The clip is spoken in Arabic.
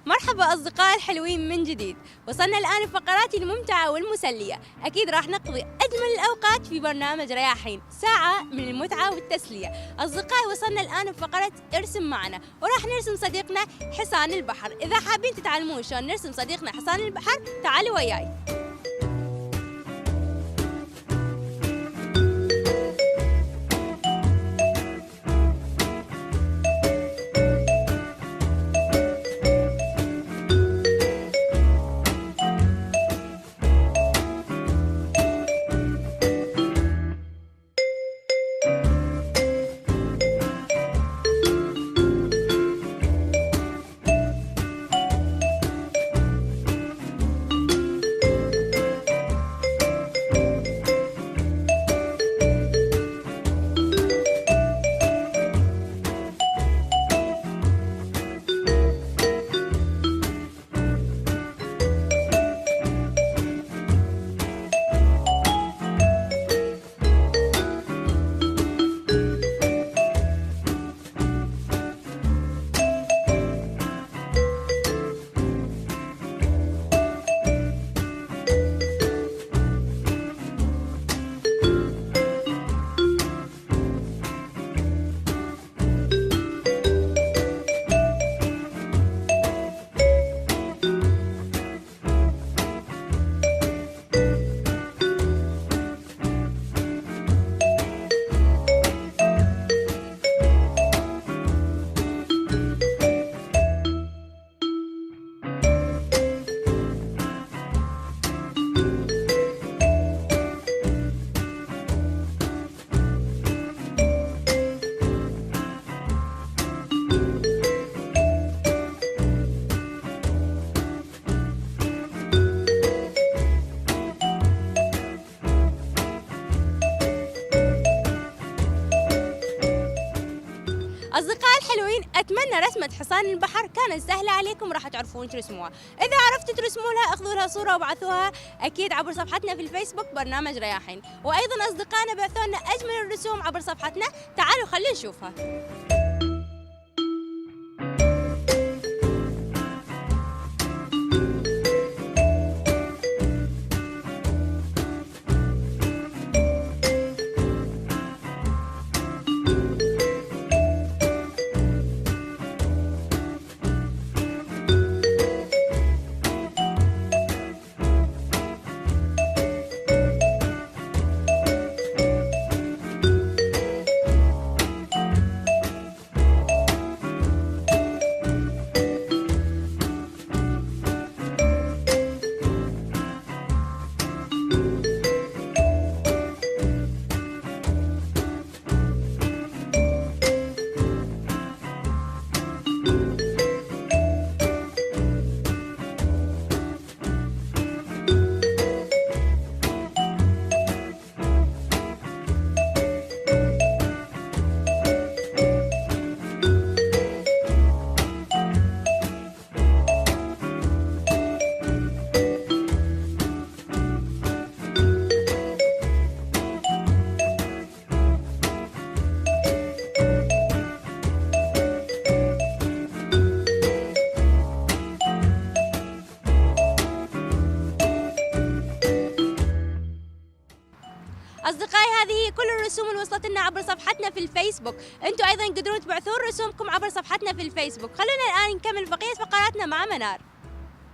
مرحبا أصدقائي الحلوين من جديد. وصلنا الآن الفقرات الممتعة والمسلية. أكيد راح نقضي أجمل الأوقات في برنامج رياحين، ساعة من المتعة والتسلية. أصدقائي وصلنا الآن بفقرة ارسم معنا، وراح نرسم صديقنا حصان البحر. إذا حابين تتعلمون شلون نرسم صديقنا حصان البحر تعالوا وياي. أصدقائي الحلوين، أتمنى رسمة حصان البحر كانت سهلة عليكم، راح تعرفون ترسموها. إذا عرفتوا ترسموا لها اخذوا لها صورة وابعثوها أكيد عبر صفحتنا في الفيسبوك برنامج رياحين. وأيضا أصدقائنا بعثوا لنا أجمل الرسوم عبر صفحتنا، تعالوا خلينا نشوفها. أصدقائي هذه هي كل الرسوم اللي وصلت لنا عبر صفحتنا في الفيسبوك. أنتم أيضا تقدرون تبعثون رسومكم عبر صفحتنا في الفيسبوك. خلونا الآن نكمل بقية فقراتنا مع منار.